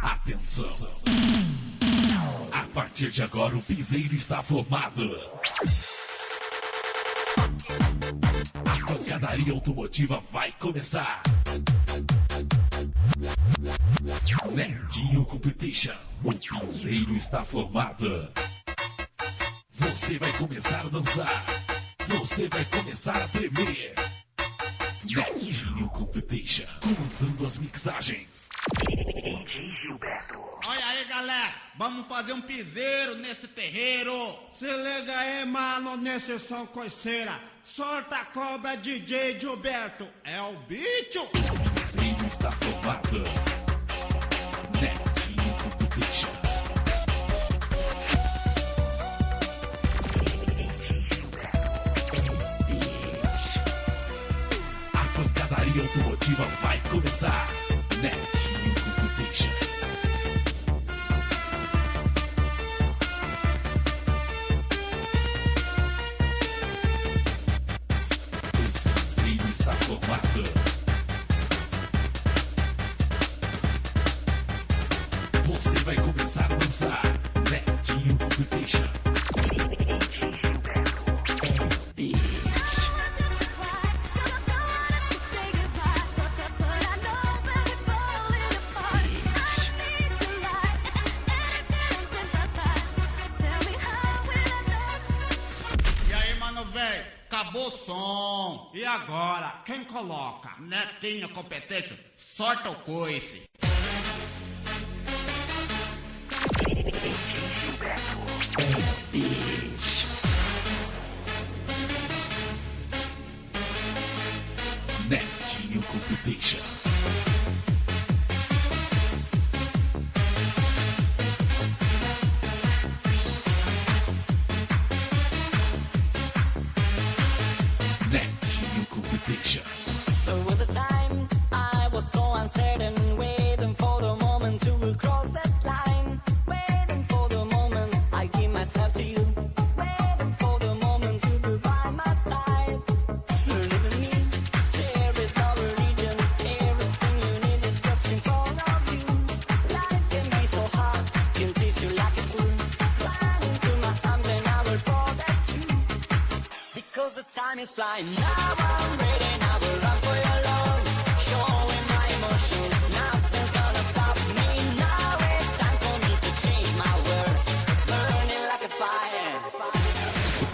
Atenção! A partir de agora o piseiro está formado. A pancadaria automotiva vai começar. Nerdinho Competition. O piseiro está formado. Você vai começar a dançar. Você vai começar a tremer. Nerdinho Competition. Comandando as mixagens. DJ Gilberto. Olha aí, galera. Vamos fazer um piseiro nesse terreiro. Se liga aí, mano, nesse som coiceira. Solta a cobra, DJ Gilberto. É o bicho. O piseiro está formado. Nerdinho Competition. A pancadaria automotiva vai começar. Nerdinho Competition. O piseiro está formado. Você vai começar a dançar. Nerdinho Competition. DJ Gilberto. E aí, mano, velho? Acabou o som. E agora, quem coloca? Netinho competente, sorta o coice. DJ Gilberto. Nerdinho Competition. Nerdinho Competition. There was a time I was so uncertain, waiting for the moment to cross that line, waiting for the moment I give myself to you, waiting for the moment to be by my side. Believe in me, there is no religion, everything you need is just in front of you. Life can be so hard, can teach you like a fool. Run into my arms and I will protect you, because the time is flying. Now I'm ready, now I will run for your love, showing my emotions. Nothing's gonna stop me. Now it's time for me to change my world, burning like a fire.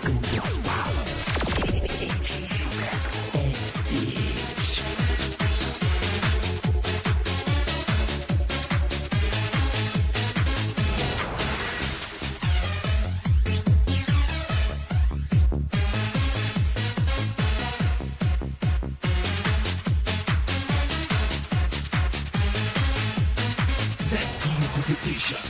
Golden Powers. DJ Gilberto. Nerdinho Competition.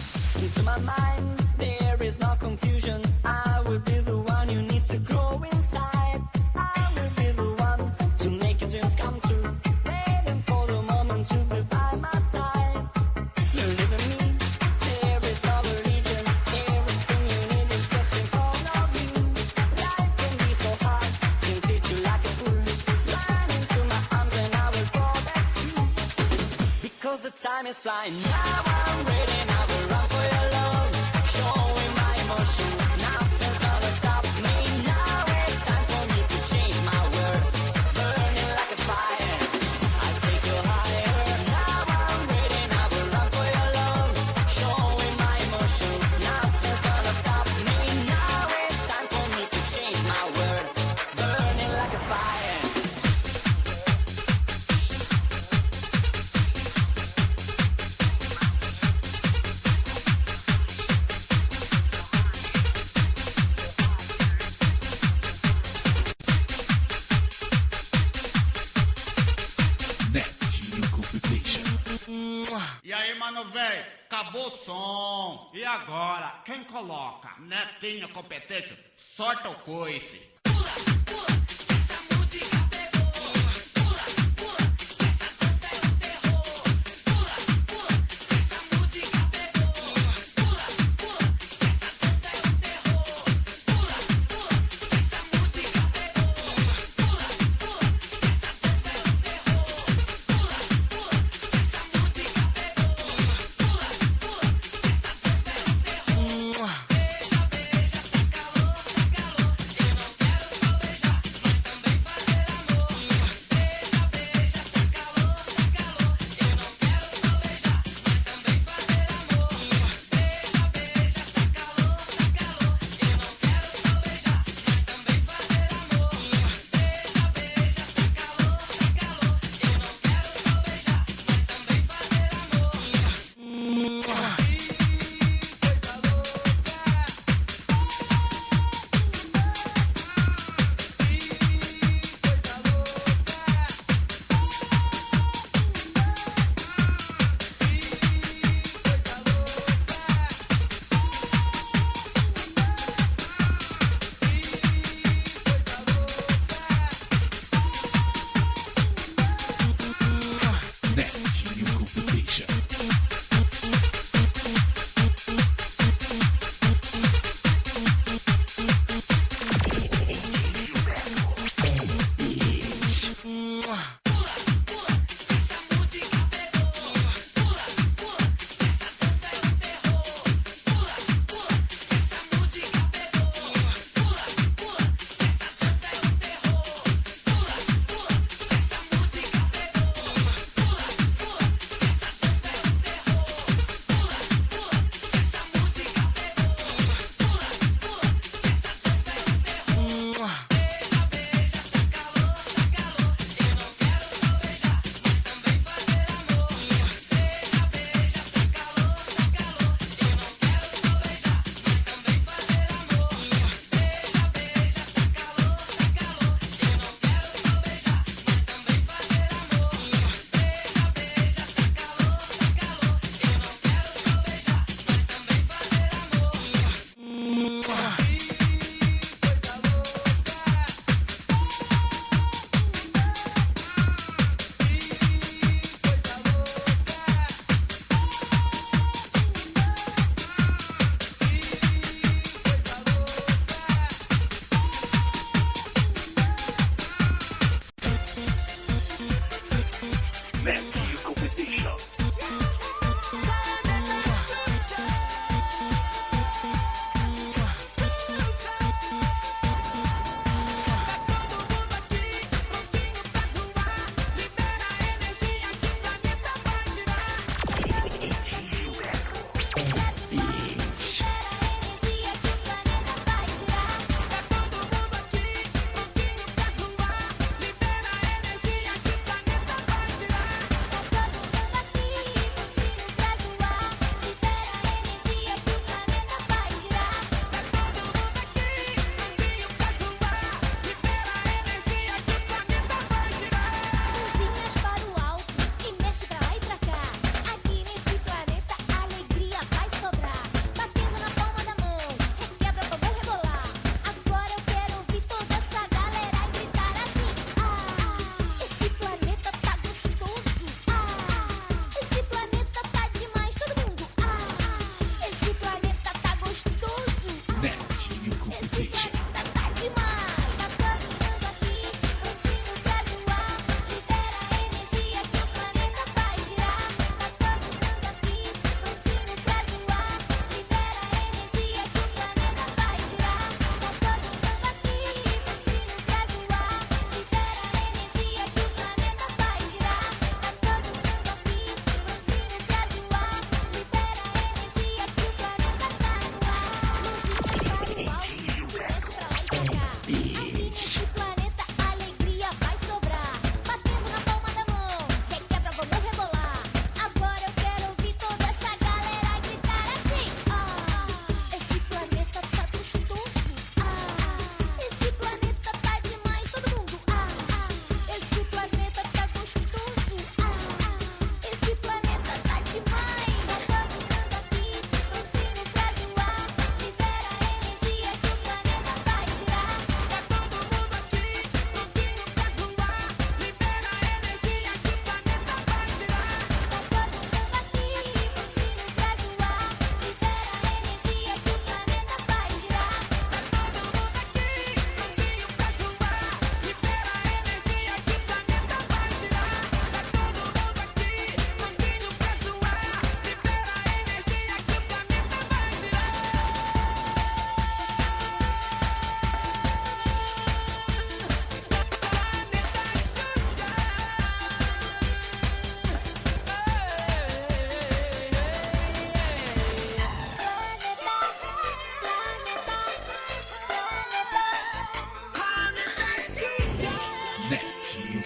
Into my mind, there is no confusion. I will be the one you need to grow inside. I will be the one to make your dreams come true. Waiting for the moment to be by my side. Believe in me, there is no religion. Everything you need is just in front of you. Life can be so hard, can teach you like a fool. Run into my arms and I will protect you, because the time is flying. Now I'm ready, now I will run for your love, showing my emotions. Nothing's gonna stop me. Now it's time for me to change my world, burning like a fire. I'll take you higher. Now I'm ready, now I will run for your love, showing my emotions. Nothing's gonna stop me. Now it's time for me to change my world, burning like a fire. Nerdinho Competition. E aí, mano, velho? Acabou o som. E agora, quem coloca? Netinho competente, sorta o coice.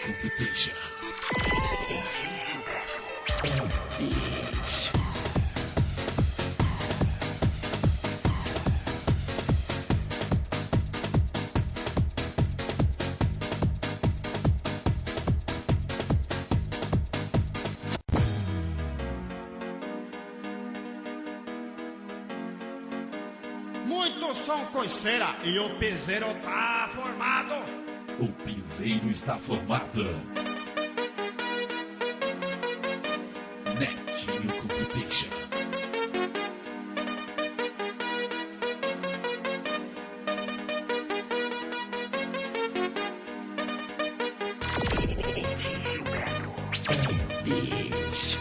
Computation. Muito som coiceira e o piseiro tá formado. O piseiro está formado. Netinho Computation. Bicho.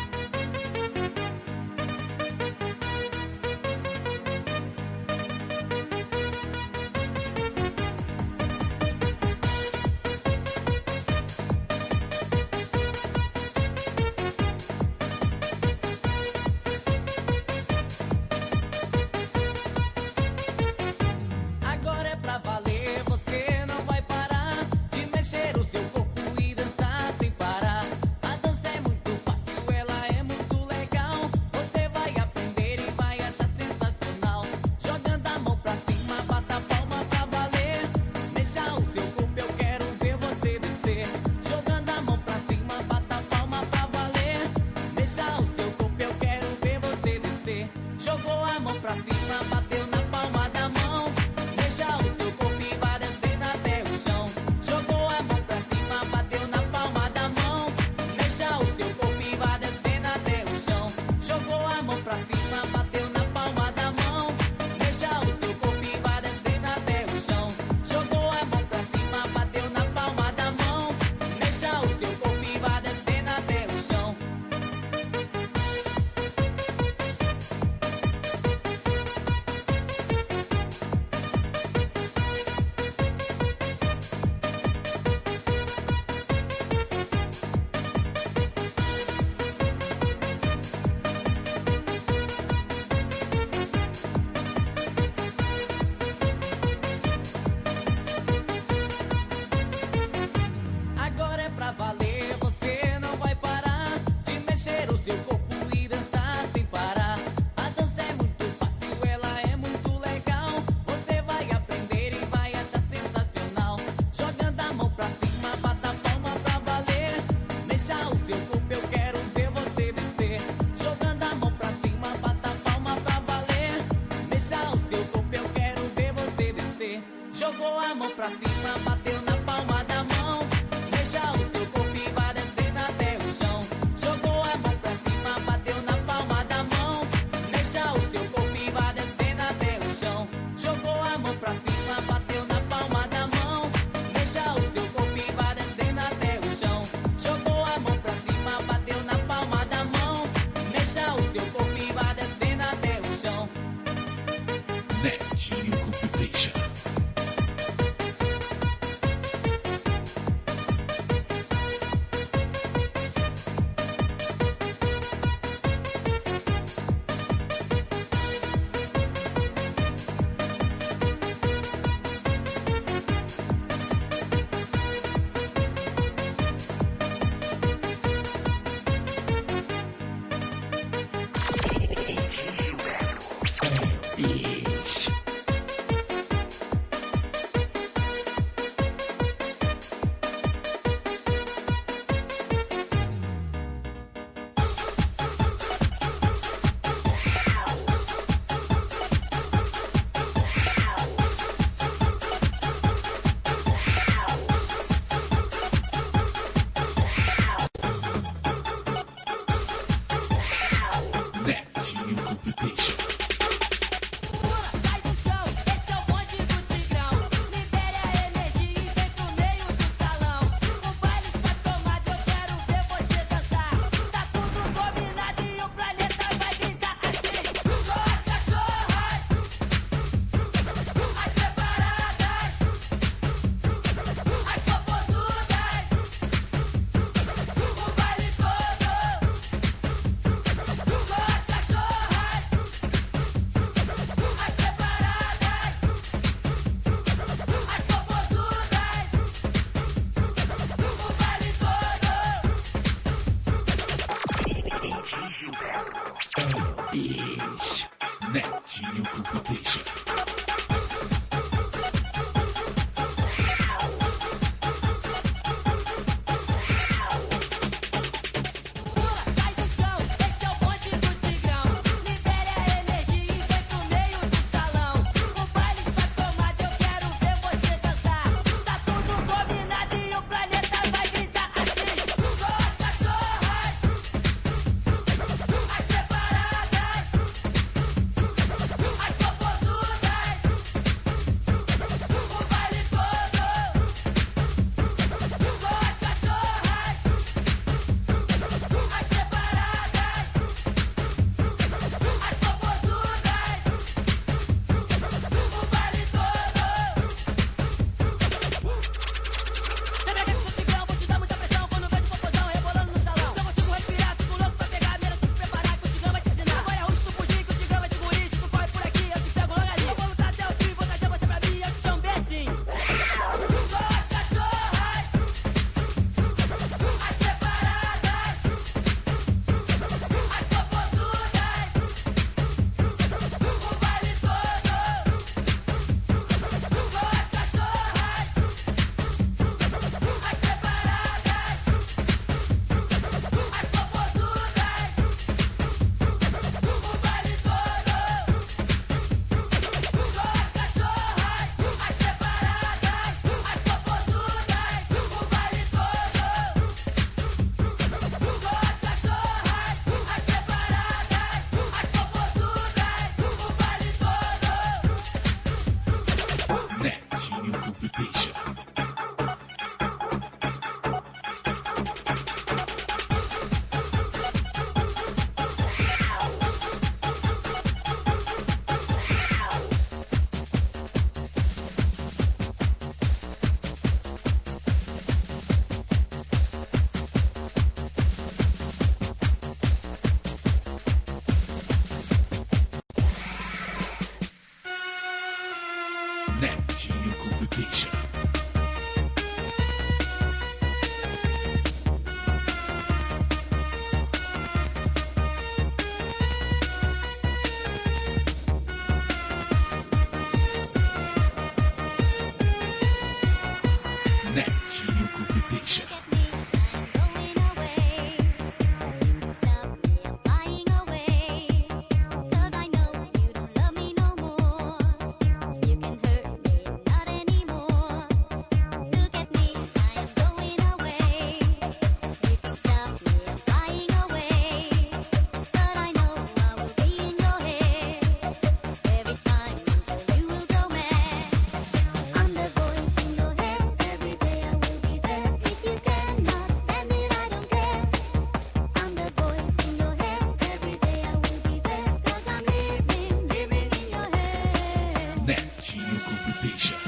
bicho. Netinho Competition. Sai do chão, esse é o bonde do Tigrão. Libere a energia e vem pro meio do salão. O baile está tomado, eu quero ver você dançar. Tá tudo combinado e o planeta vai gritar assim. Sou as cachorras, as separadas, as popozudas, o baile todo. Sou as cachorras, as separadas, as popozudas, o baile todo. Lembra que esse tigrão, vou te dar muita pressão quando vejo popozão rebolando no salão. Não consigo respirar, fico louco pra pegar a mira, tu se preparar que o tigrão vai te ensinar. Agora é ruim se tu fugir, que o tigrão vai te engolir. Se tu corre por aqui, eu te pego logo ali. Eu vou lutar até o fim, vou trazer você pra mim, eu te chamo bem assim. Sou as cachorras, as separadas, as popozudas, o baile todo. Sou as cachorras, as separadas, as popozudas, o baile todo. Sou as cachorras, as separadas, as popozudas, o baile todo. Sou as cachorras, as separadas, as popozudas, o baile todo. Netinho Competition. Netinho Competition. Netinho Competition. Going away, you can stop me, I'm flying away. 'Cause I know you don't love me no more. You can hurt me, not anymore. Look at me, I am going away. You can stop me, I'm flying away. But I know I will be in your head every time until you will go mad. I'm the voice in your head, every day I will be there. If you cannot stand it, I don't care. I'm the voice in your head, every day I will be there. 'Cause I'm living in your head. Netinho Competition.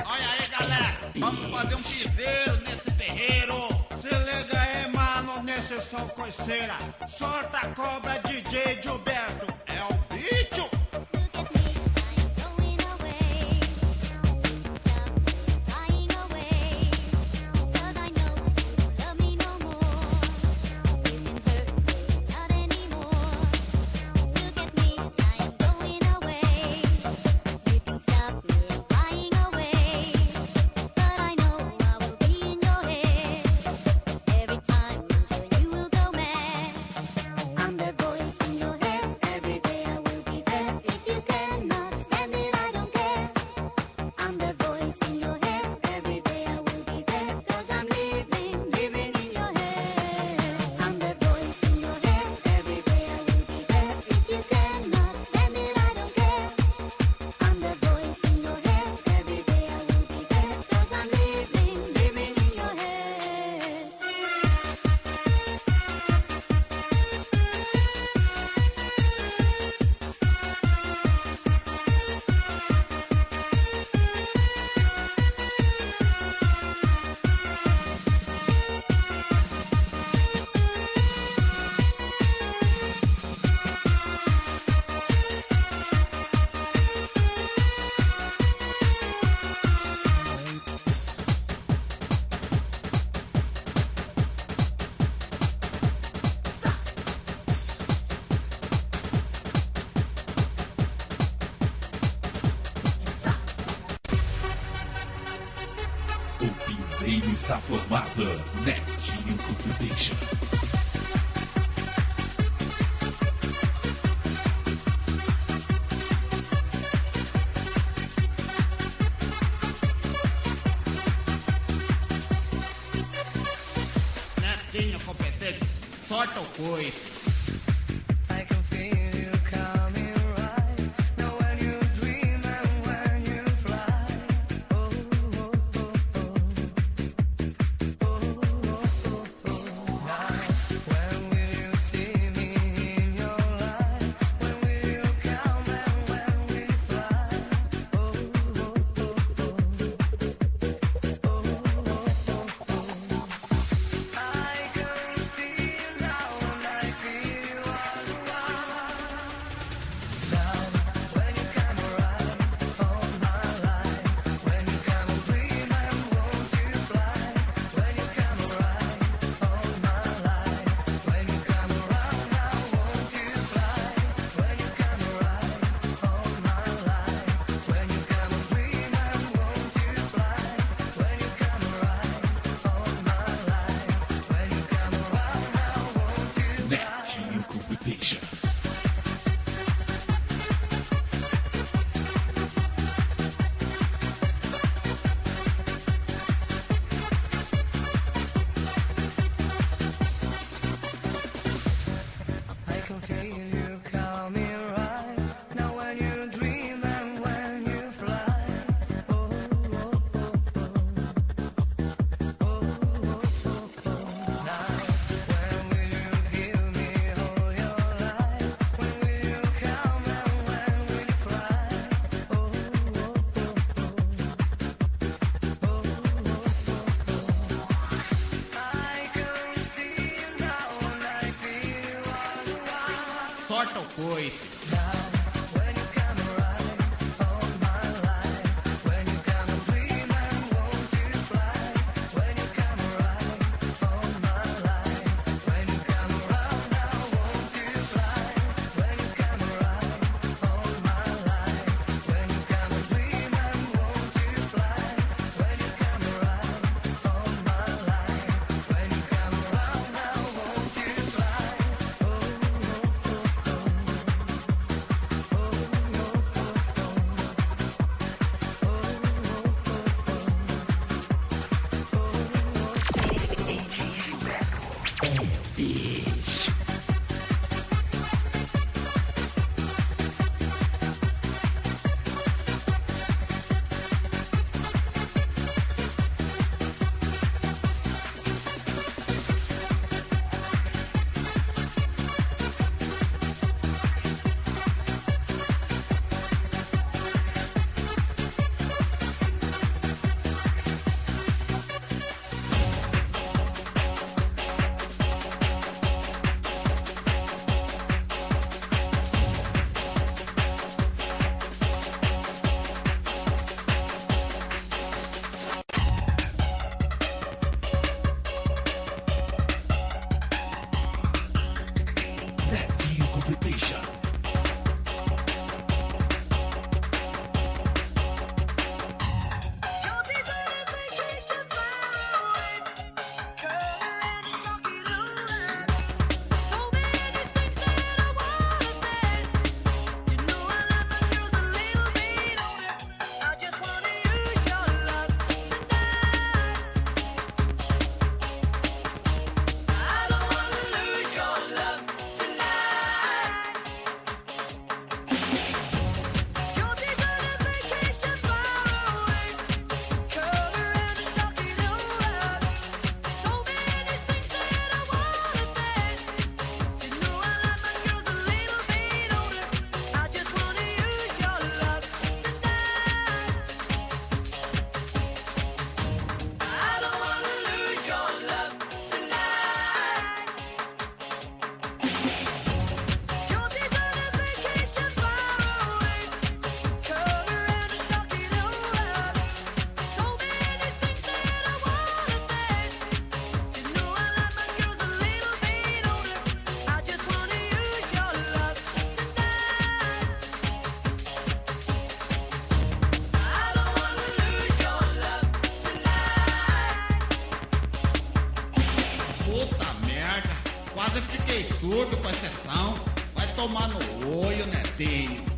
Olha aí, galera. Vamos fazer um piseiro nesse terreiro. Se liga aí, mano, nesse som coiceira. Solta a cobra, DJ Gilberto. É o bicho. Look at me, I am going away. You can stop me, I'm flying away. 'Cause I know you don't love me no more. You can hurt me, not anymore. Look at me, I am going away. You can stop me, I'm flying away. But I know I will be in your head every time until you will go mad. I'm the voice in your head, every day I parceiro está formado. Netinho Competition. Netinho competente, solta o coice. I can feel you coming right now when you dream and when you fly. Oh, oh, oh, oh. Oh, oh, oh, oh. Now, when will you see me in your life? When will you come and when will you fly? Oh, oh, oh, oh. Oh, oh, oh, oh. I can see you now and I feel you all around. Now, when you come around all my life, when you come and dream and won't you fly? When you come around all my life, when you come around now won't you fly? When you come around all my life, when you come and dream and won't you fly? When you come around all my life, when you come around now won't you fly? Netinho Competition. I can feel you coming right now when you dream and when you fly. Oh, oh, oh, oh. Oh, oh, oh, oh. Now, when will you give me all your life? When will you come and when will you fly? Oh, oh, oh, oh. Oh, oh, oh, oh. I can see you now and I feel you all around. Solta o coice. When you come around all my life, when you come and dream and won't you fly? When you come around all my life, when you come around now won't you fly? When you come around all my life, when you come and dream and won't you fly? When you come around all my life, when you come around now won't you fly? Oh, oh, oh, Puta merda, quase fiquei surdo com a exceção. Vai tomar no olho, netinho.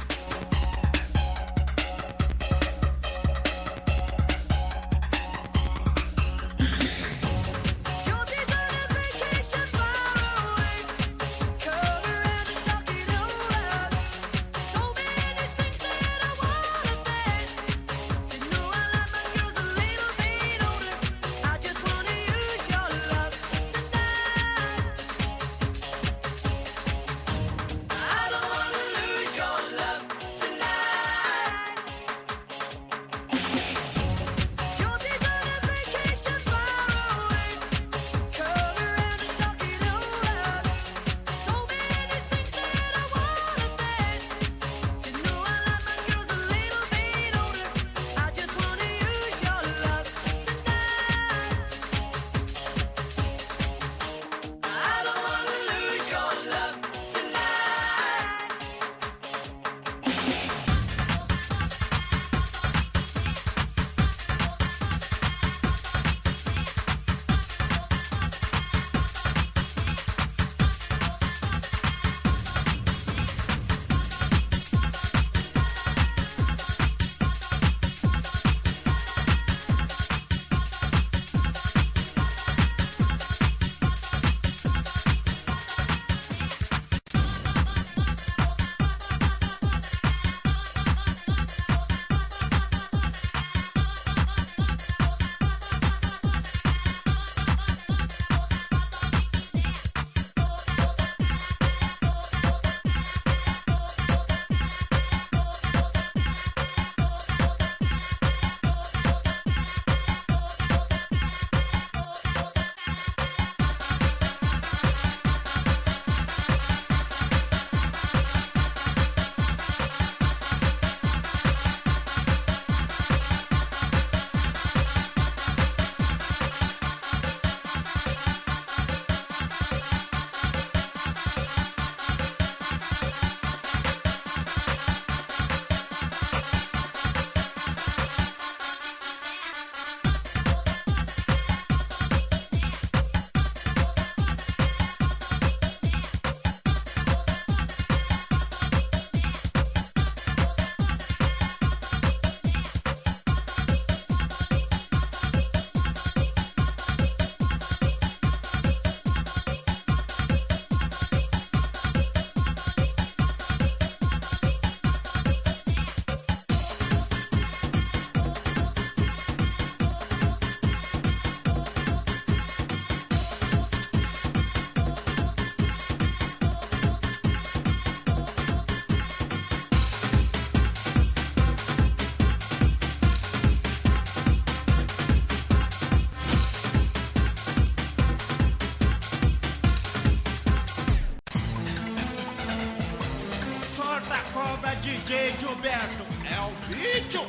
DJ Gilberto é o bicho.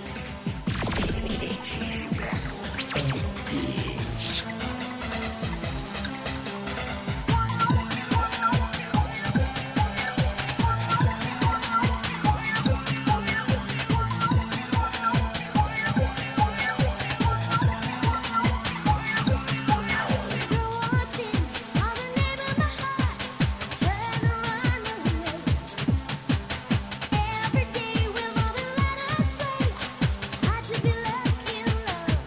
Every day we're moving, let us play. Hard to be lucky in love.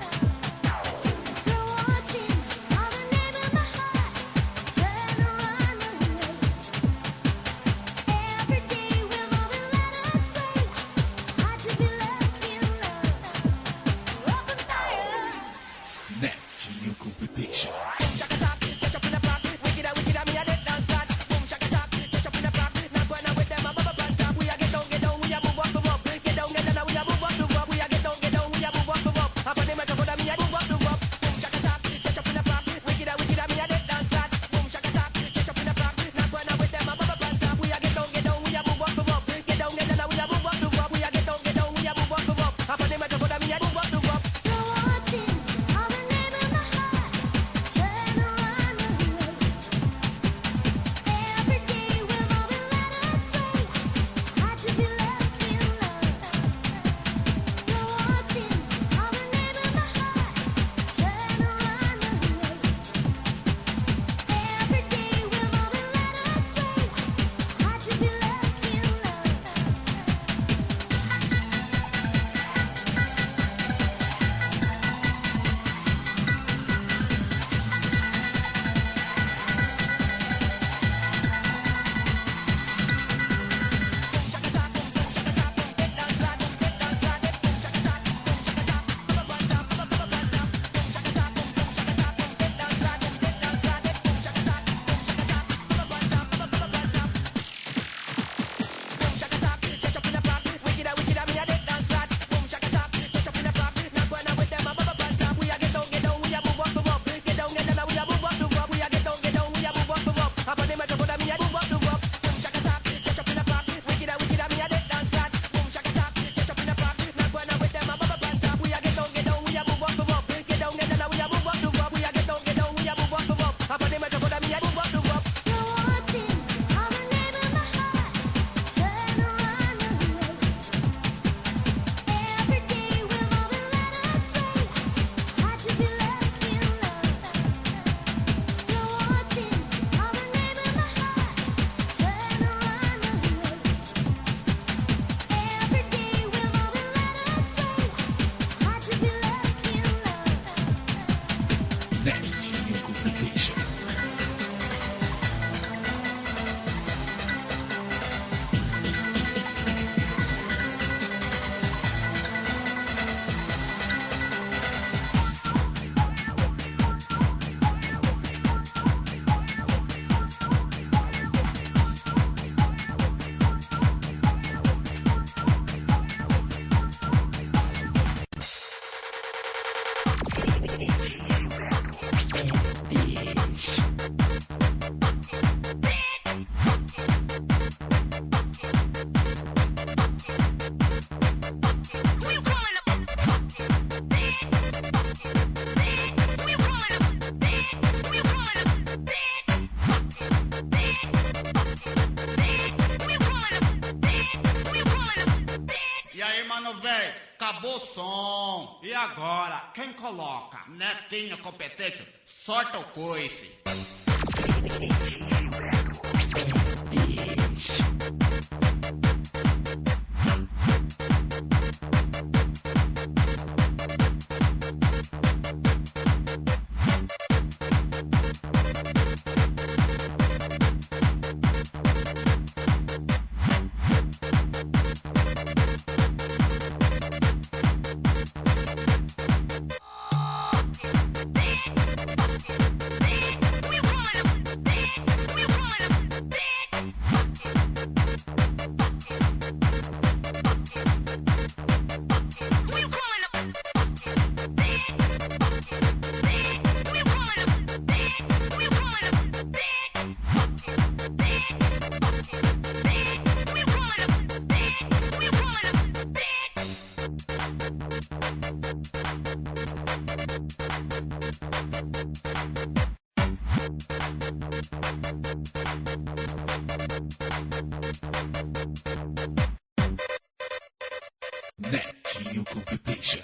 acabou o som. E agora, quem coloca? Netinho competente, sorta o coice. Netinho Competition.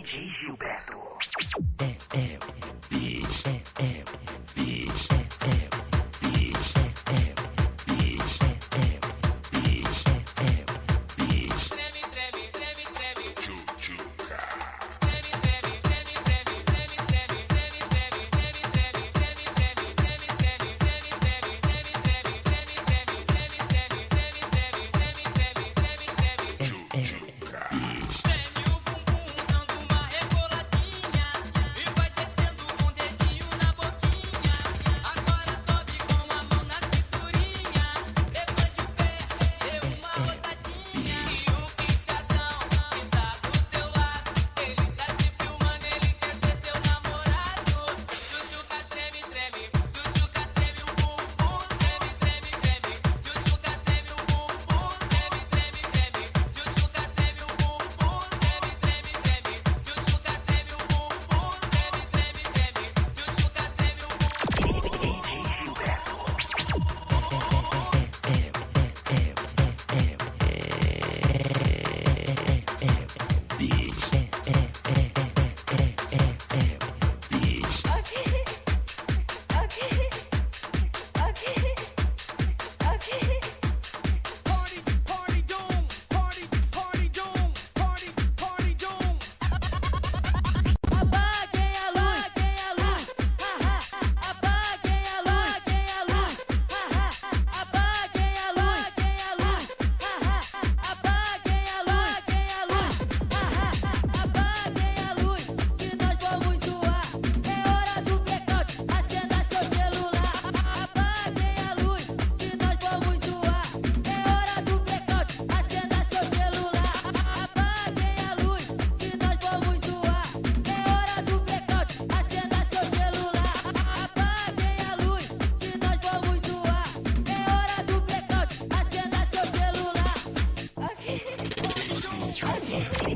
DJ Gilberto. Treme o bumbum dando uma reboladinha e vai descendo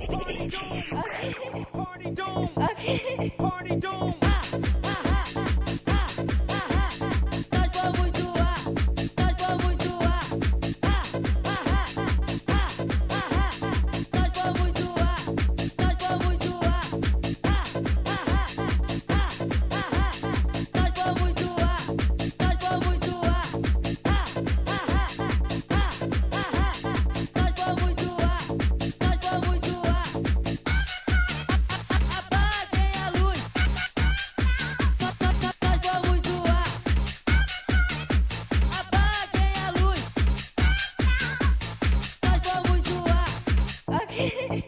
Party doom. Party doom. Nós vamos zoar. Nós vamos zoar. Nós vamos zoar. Nós vamos zoar. Nós vamos zoar. Nós vamos zoar. Nós vamos zoar. Nós vamos zoar. Apaguem a luz. Nós vamos zoar. Apaguem a luz. Nós vamos zoar.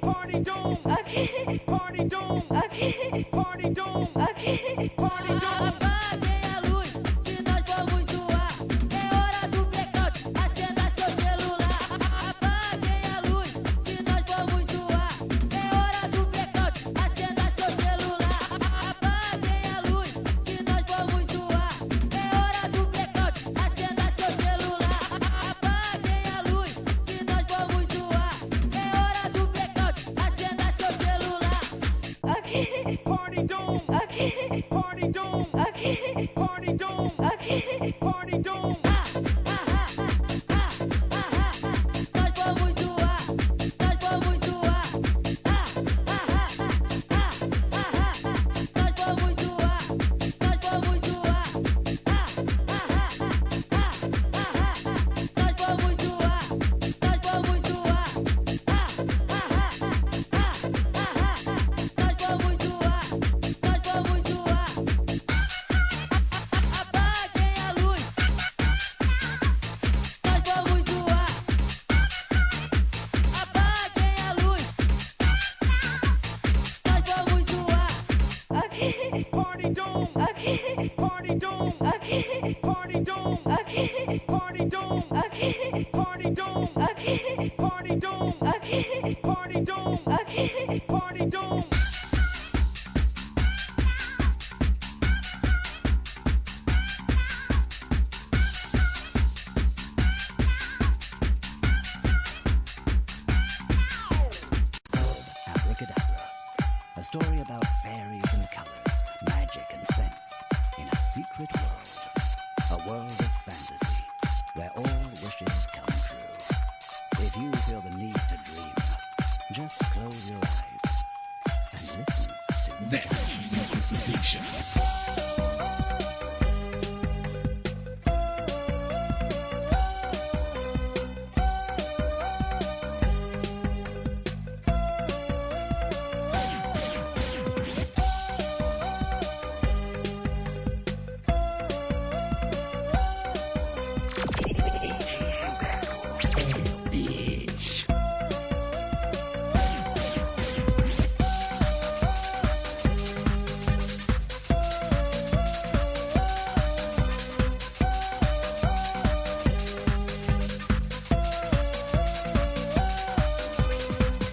Party doom. Party doom. Party doom. Party doom. Apaguem a luz que nós vamos zoar. É hora do blackout. Acenda seu celular. Apaguem a luz que nós vamos zoar. É hora do blackout. Acenda seu celular. Apaguem a luz que nós vamos zoar. É hora do blackout. Acenda seu celular. Apaguem a luz que nós vamos zoar. É hora do blackout. Acenda seu celular. Party doom. Party doom. Party doom. Party doom. Nós vamos zoar. Nós vamos zoar. Nós vamos zoar. Nós vamos zoar. Nós vamos zoar. Nós vamos zoar. Nós vamos zoar. Nós vamos zoar. Apaguem a luz. Nós vamos zoar. Apaguem a luz. Nós vamos zoar. Party doom. Party doom. Party doom. Party doom. Party doom. Party doom. Party doom. Party doom. Abracadabra. A story about fairies and colors, magic and sense, in a secret world. A world of fantasy, where all wishes come true. If you feel the need to dream, just close your eyes and listen to this. Netinho Competition. Bitch.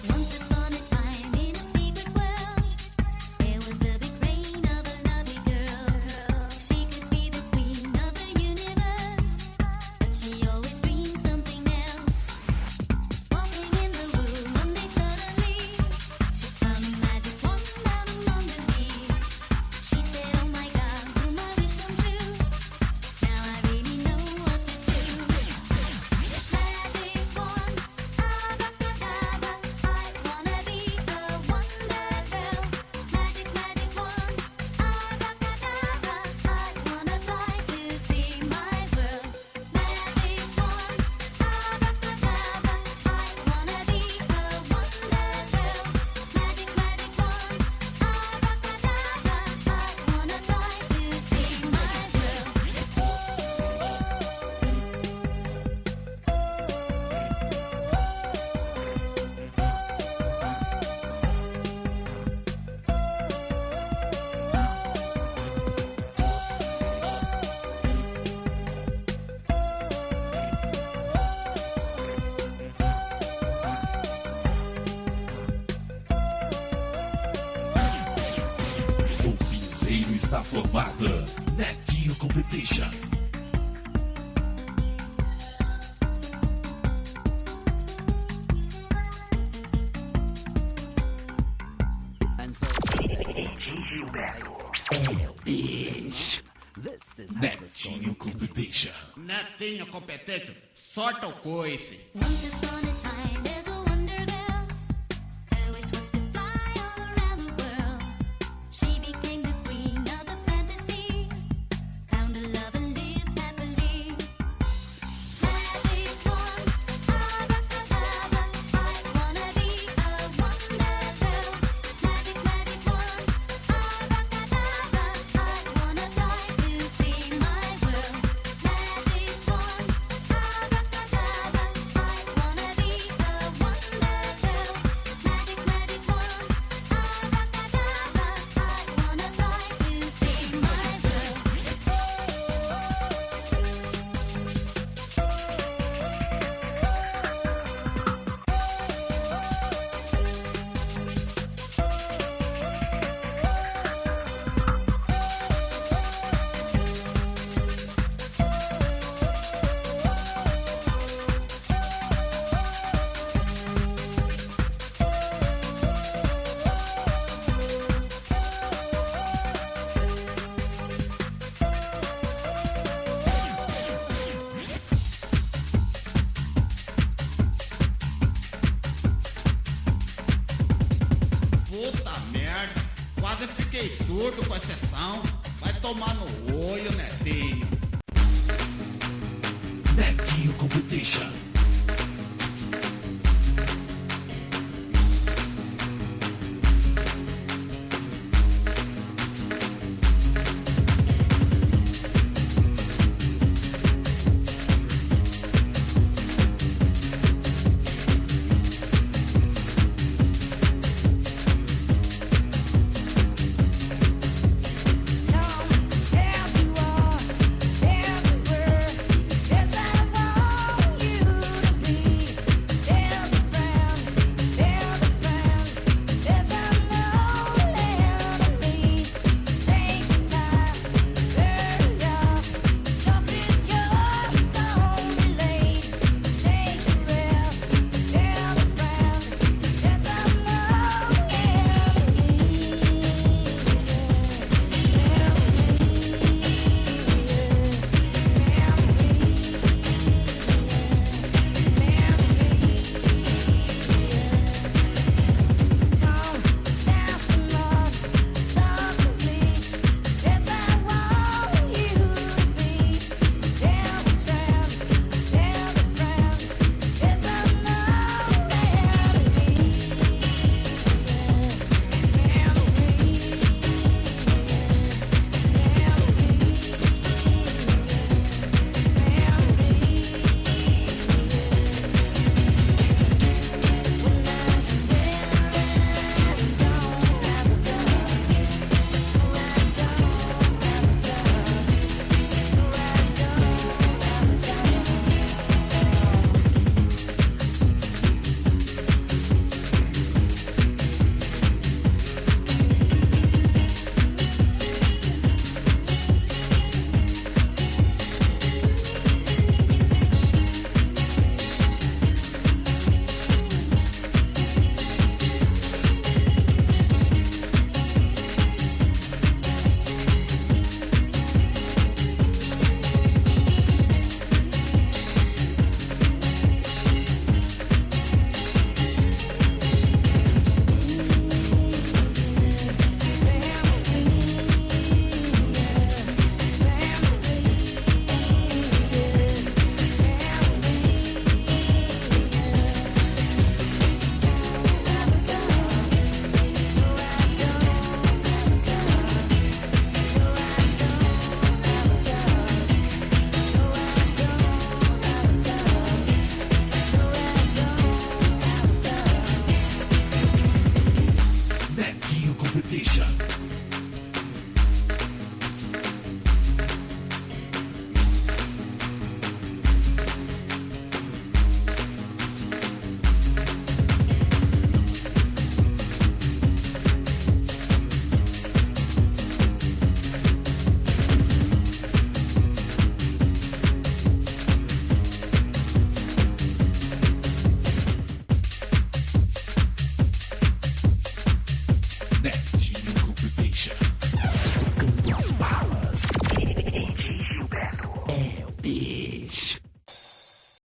Once upon a time in a secret world, there was the big brain of a lovely girl. She could be the queen of the universe, but she always dreamed something else. Walking in the room one day suddenly, she found a magic wand down among the leaves. She said, "Oh my God, will my wish come true? Now I really know what to do." Magic wand, abracadabra, I wanna be the wonder girl. Magic, magic wand, abracadabra, I wanna fly to see my world. Magic wand, abracadabra, I wanna be the wonder girl. Magic, magic wand, abracadabra, I wanna fly to see my world. O piseiro está formado. Netinho Competition. Gilberto. This is how the story Netinho Competition. Netinho competente, sorta o coice. Once upon a time, there's a wonder girl. Her wish was to fly all around the world. She became the queen of the fantasy. Found a love and lived happily. Magic wand, abracadabra. I wanna be a wonder girl. Magic, magic wand, abracadabra. I wanna fly to see my world. Magic wand, abracadabra. I wanna be a wonder girl. Magic, magic wand, abracadabra. I wanna fly to see my world. Puta merda, quase fiquei surdo com a sessão. Vai tomar no olho, Netinho. Netinho Competition.